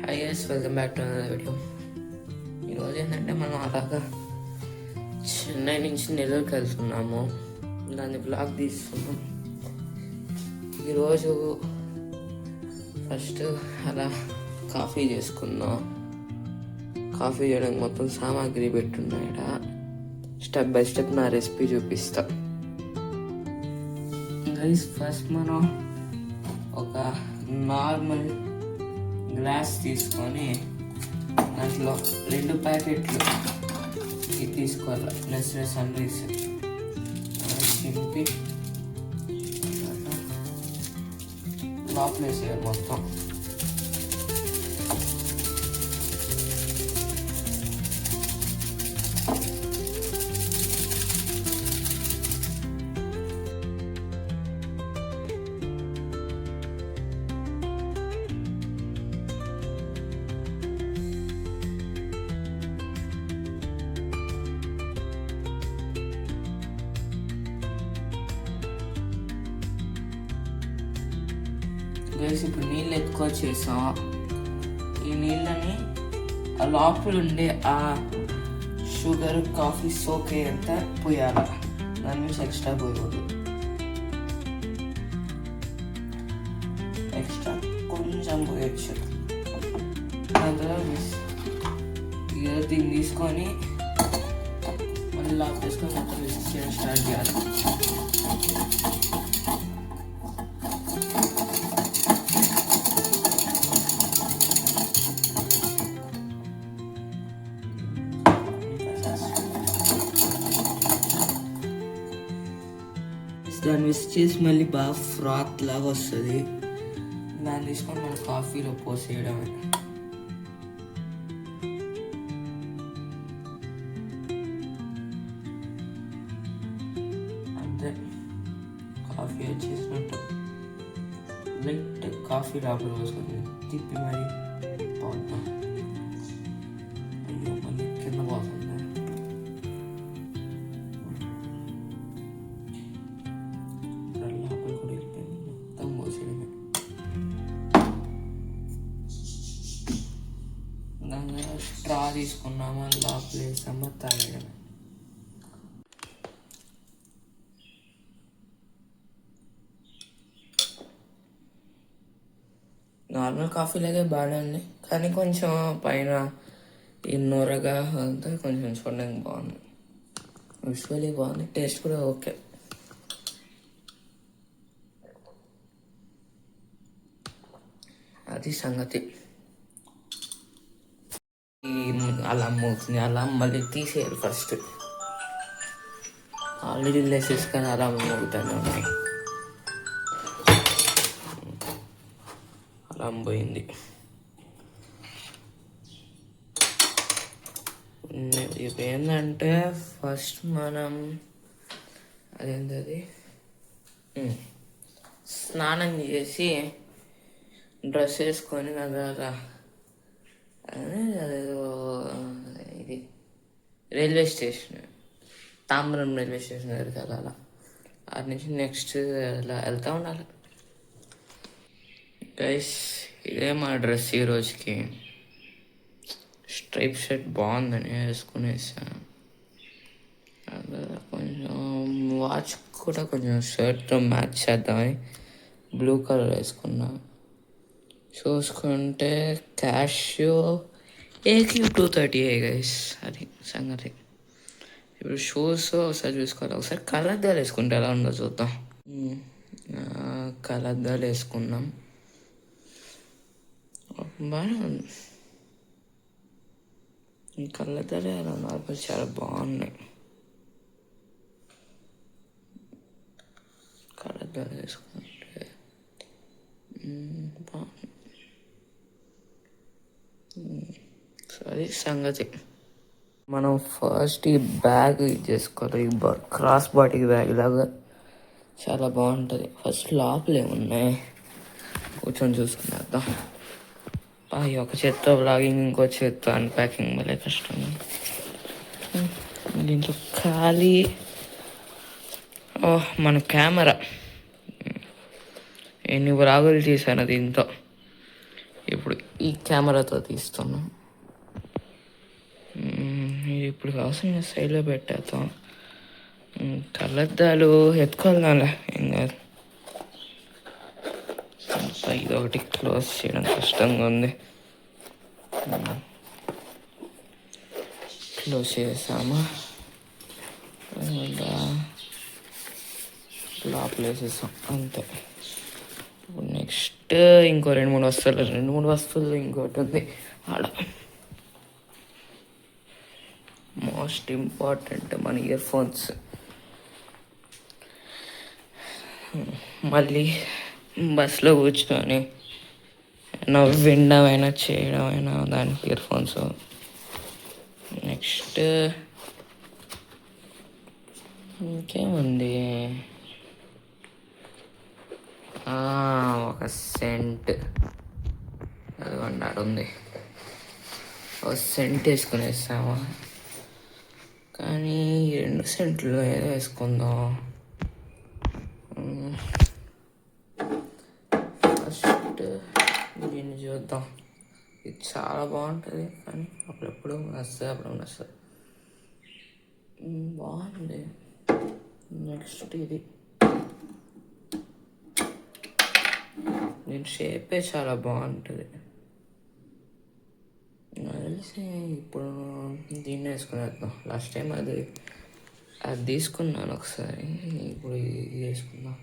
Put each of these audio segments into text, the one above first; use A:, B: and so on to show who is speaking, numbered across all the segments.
A: Hi guys, welcome back to another video. ఈరోజు ఏంటంటే మనం అలాగా చెన్నై నుంచి నెల్లూరుకి వెళ్తున్నాము. దాన్ని బ్లాగ్ తీస్తున్నాం. ఈరోజు ఫస్ట్ అలా కాఫీ చేసుకుందాం. కాఫీ చేయడానికి మొత్తం సామాగ్రి పెట్టున్నాయట. స్టెప్ బై స్టెప్ నా రెసిపీ చూపిస్తా. గైస్, ఫస్ట్ మనం ఒక నార్మల్ గ్లాస్ తీసుకొని దాంట్లో 2 ప్యాకెట్లు ఇది తీసుకోవాలి. నెస్లే సన్ రైజ్ చింపి లోపల వేసేయాలి మొత్తం. ఇప్పుడు నీళ్ళు ఎత్తుకొచ్చేసాం. ఈ నీళ్ళని ఆ లోపల ఉండే ఆ షుగర్ కాఫీ సోకే అంతా పోయాల. దాని నుంచి ఎక్స్ట్రా పోయకూడదు. ఎక్స్ట్రా కొంచెం పోయచ్చు. దాని తర్వాత దీన్ని తీసుకొని మళ్ళీ లాక్ చేసుకొని మొత్తం విసిక్ చేయడం స్టార్ట్ చేయాలి. దాన్ని మిక్స్ చేసి మళ్ళీ బాగా ఫ్రాత్ లాగా వస్తుంది. దాన్ని తీసుకొని మనం కాఫీలో పోసేయడమే. అంతే, కాఫీ వచ్చేసినట్టు. లైట్ కాఫీ లోపల పోసుకొని తిప్పి మరి పోతాం. అయ్యో, మళ్ళీ కింద పోతుంది. స్ట్రా తీసుకున్నామా, లోపల వేసామా, తాగడమే. నార్మల్ కాఫీ లాగే బాగానే ఉంది, కానీ కొంచెం పైన ఈ నొరగా అంతా కొంచెం చూడడానికి బాగుంది. విజువల్లీ బాగుంది, టేస్ట్ కూడా ఓకే. అది సంగతి. అల్లం మోగుతుంది. అల్లం మళ్ళీ తీసేయాలి ఫస్ట్. ఆల్రెడీ లెసెస్ కానీ అల్లం మోగుతానే ఉన్నాయి. అల్లం పోయింది. ఇప్పుడు ఏంటంటే ఫస్ట్ మనం అదేంటది స్నానం చేసి డ్రెస్ వేసుకొని దాని తర్వాత అదేదో ఇది railway station, Tambaram railway station దగ్గరికి వెళ్ళాలి. అది నుంచి నెక్స్ట్ అలా వెళ్తూ ఉండాలి. గైస్, ఇదే మా డ్రెస్ ఈరోజుకి. స్ట్రైప్ షర్ట్ బాగుందని వేసుకునేసాను. కొంచెం వాచ్ కూడా కొంచెం షర్ట్తో మ్యాచ్ చేద్దామని బ్లూ కలర్ వేసుకున్నా. చూసుకుంటే క్యాషియో AQ230 గైస్. అది సంగతి. ఇప్పుడు షూస్ ఒకసారి చూసుకోవాలి. ఒకసారి కలర్దాలు వేసుకుంటే ఎలా ఉందో చూద్దాం. కలర్దాలు వేసుకున్నాం, బాగానే ఉంది. ఈ కలర్దాలే అలా నార్మల్ చాలా బాగున్నాయి. కలర్దాలు వేసుకుంటే బాగుంది. అది సంగతి. మనం ఫస్ట్ ఈ బ్యాగ్ చేసుకోవాలి. ఈ క్రాస్ బాడీ బ్యాగ్ లాగా చాలా బాగుంటుంది. ఫస్ట్ లోపల ఏమున్నాయి కూర్చొని చూసుకునేద్దాం. ఈ ఒక చేత్తో బ్లాగింగ్, ఇంకో చేత్తో అన్ప్యాకింగ్ మళ్ళీ కష్టం. దీంట్లో ఖాళీ మన కెమెరా. ఎన్ని వ్లాగులు చేశాను దీంతో. ఇప్పుడు ఈ కెమెరాతో తీస్తున్నాం. ఇప్పుడు కావాల్సిన సైడ్లో పెట్టేద్దాం. కళ్ళద్దాలు ఎత్తుకోవాలనా ఏం కాదు. ఇది ఒకటి క్లోజ్ చేయడం కష్టంగా ఉంది. క్లోజ్ చేసామా, లోపల వేసేసాం అంతే. ఇప్పుడు నెక్స్ట్ ఇంకో 2-3 వస్తువులు ఇంకోటి ఉంది ఆడ. మోస్ట్ ఇంపార్టెంట్ మన ఇయర్ ఫోన్స్. మళ్ళీ బస్లో కూర్చొని వినడం అయినా చేయడం అయినా దానికి ఇయర్ ఫోన్స్. నెక్స్ట్ ఇంకేముంది, ఒక సెంట్ అది ఉంది. ఒక సెంట్ వేసుకుని వేస్తామా, కానీ 2 సెంట్లు ఏదో వేసుకుందాం. ఫస్ట్ దీన్ని చూద్దాం. ఇది చాలా బాగుంటుంది, కానీ అప్పుడెప్పుడు వస్తుంది, అప్పుడు వస్తుంది. బాగుంది. నెక్స్ట్ ఇది, దీని షేపే చాలా బాగుంటుంది. తెలిసి ఇప్పుడు దీన్ని వేసుకునేద్దాం. లాస్ట్ టైం అది తీసుకున్నాను ఒకసారి, ఇప్పుడు ఇది వేసుకుందాం.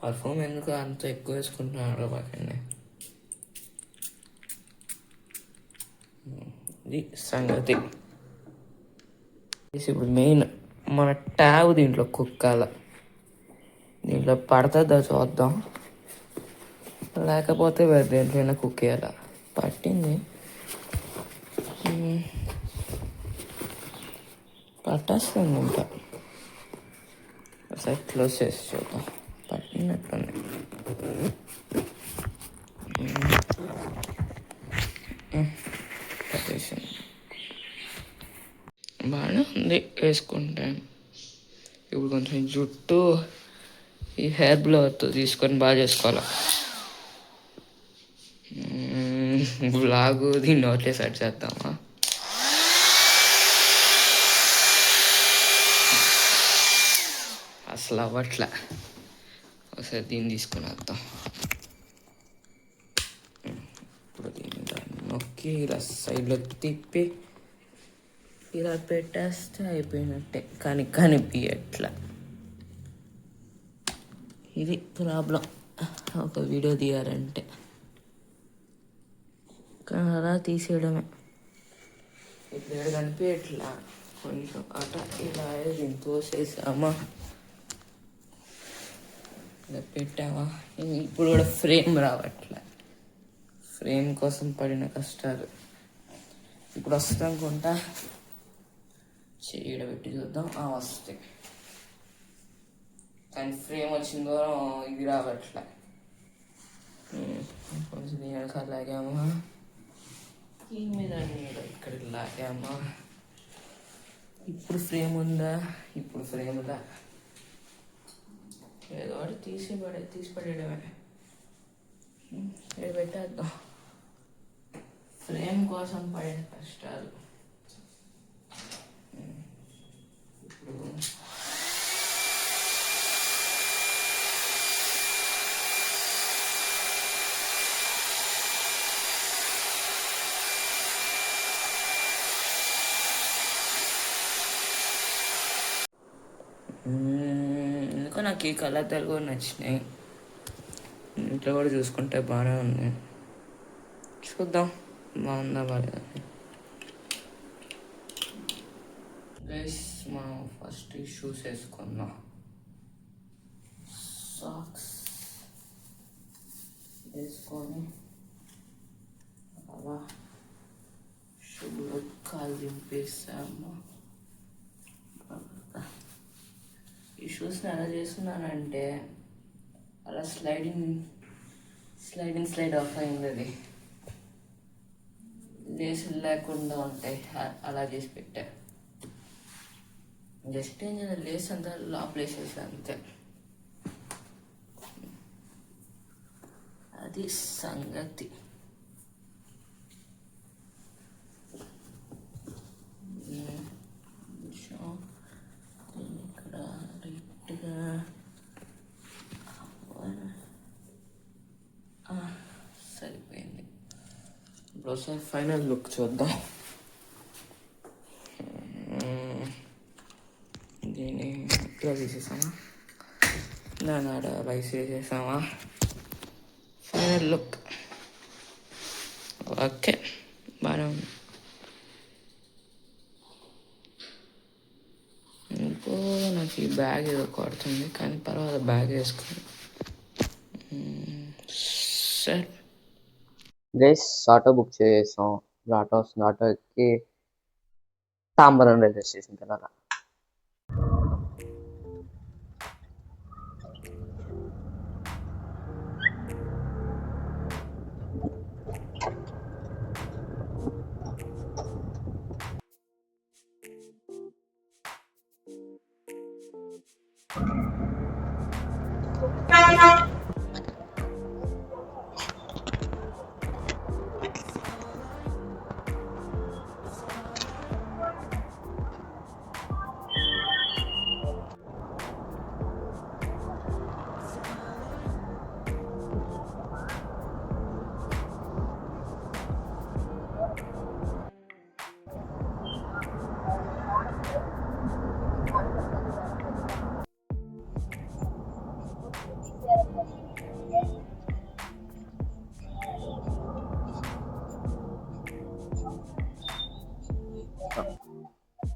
A: పర్ఫ్యూమ్ ఎందుకు అంత ఎక్కువ వేసుకుంటున్నాడు పక్కనే. ఇది సంగతి. ఇప్పుడు మెయిన్ మన ట్యాబ్ దీంట్లో కుక్కాల. దీంట్లో పడుతుందా చూద్దాం, లేకపోతే దేంట్లో కుక్ చేయాల. పట్టింది, పట్టేస్తుంది ఇంకా. ఒకసారి క్లోజ్ చేసి చూద్దాం. పట్టినట్టుంది. పట్టేసింది, బాగానే ఉంది వేసుకుంటే. ఇప్పుడు కొంచెం జుట్టు ఈ హెయిర్ బ్లోతో తీసుకొని బాగా చేసుకోవాలి. బ్లాగు దీన్ని నోట్లే సెట్ చేద్దామా. అసలు అవ్వట్లే. ఒకసారి దీన్ని తీసుకుని వద్దాం. ఇప్పుడు దీన్ని నొక్కి ఇలా సైడ్లో తిప్పి ఇలా పెట్టేస్తే అయిపోయినట్టే, కానీ కనిపించట్లా. ఇది ప్రాబ్లం ఒక వీడియో తీయాలంటే. కానీ అలా తీసేయడమే. ఇప్పుడు కనిపించట్లా. కొంచెం అట ఇలా దీన్ని తోసేసామా, ఇలా పెట్టామా. ఇప్పుడు కూడా ఫ్రేమ్ రావట్లే. ఫ్రేమ్ కోసం పడిన కష్టాలు ఇప్పుడు వస్తుంది అనుకుంటా. చేయడ పెట్టి చూద్దాం, వస్తాయి. కానీ ఫ్రేమ్ వచ్చిందో ఇది రావట్లే. కొంచెం వెనకాల లాగామా, ఈ మీద ఇక్కడ లాగామా. ఇప్పుడు ఫ్రేమ్ ఉందా, ఇప్పుడు ఫ్రేమ్ ఉందా, ఏదో ఒకటి తీసి పడేయడమే. ఇది పెట్టేద్దాం. ఫ్రేమ్ కోసం పడిన కష్టాలు ఇప్పుడు ఎందుకో నాకు ఈ కళ్ళద్దాలు కూడా నచ్చినాయి. ఇంట్లో కూడా చూసుకుంటే బాగానే ఉంది. చూద్దాం బాగుందా బాగా. గైస్, మనం ఫస్ట్ షూస్ వేసుకుందాం. సాక్స్ వేసుకొని అలా షూలో కాలు దింపేసాము. ఈ షూస్ని ఎలా చేస్తున్నానంటే అలా స్లైడ్ ఆఫ్ అయింది. అది లేసులు లేకుండా ఉంటాయి, అలా చేసి పెట్టా. జస్ట్ ఏంటంటే లేస్ అంతా లోపలేసేసి అంతే. అది సంగతి. ఇక్కడ రైట్గా సరిపోయింది. ఇప్పుడు ఒకసారి ఫైనల్ లుక్ చూద్దాం. దీన్ని ఇట్లా తీసేసామా, దాని ఆడ రైస్ వేసేసామా, ఫైనల్ లుక్ ఓకే, బాగానే ఉంది. ఇంకో నాకు ఈ బ్యాగ్ ఏదో కొడుతుంది, కానీ పర్వాలేదు, బ్యాగ్ వేసుకుని సరే. గైస్ ఆటో బుక్ చేసాం. ఆటో వస్తుంది, ఆటో ఎక్కి తాంబరం రైల్వే స్టేషన్కి వెళ్ళాలి.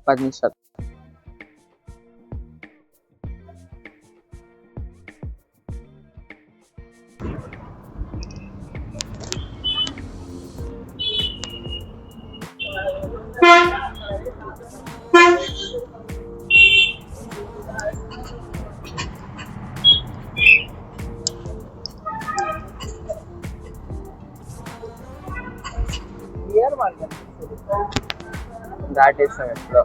A: పది నిమిషాలు. దాటేస్తాం ఎప్పుడో.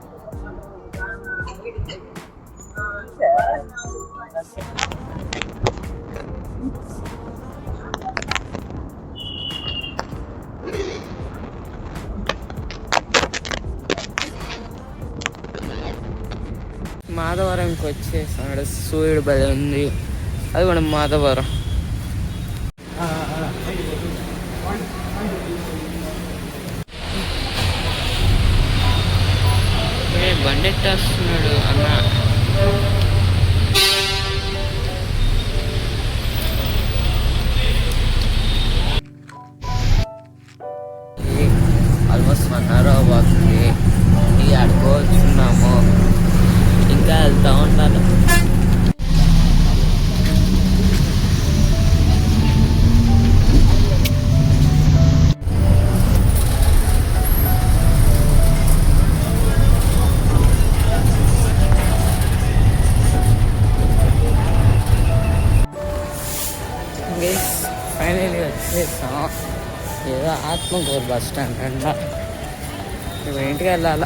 A: మాధవరంకి వచ్చేసాడు. సూర్యుడు బలి ఉంది, అది కూడా మాధవరం. బండి ఎట్టేస్తున్నాడు అన్న. ఆల్మోస్ట్ 1 hour వాక్కి ఈ ఆడుకోవచ్చున్నాము, ఇంకా వెళ్తూ ఉండాలి. ఫైనలీ వచ్చేసాం. ఏదో ఆత్మకూరు బస్ స్టాండ్ అంట. ఇప్పుడు ఇంటికి వెళ్ళాల.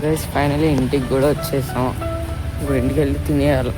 A: గైస్ ఫైనలీ ఇంటికి కూడా వచ్చేసాం. ఇప్పుడు ఇంటికి వెళ్ళి తినేయాలి.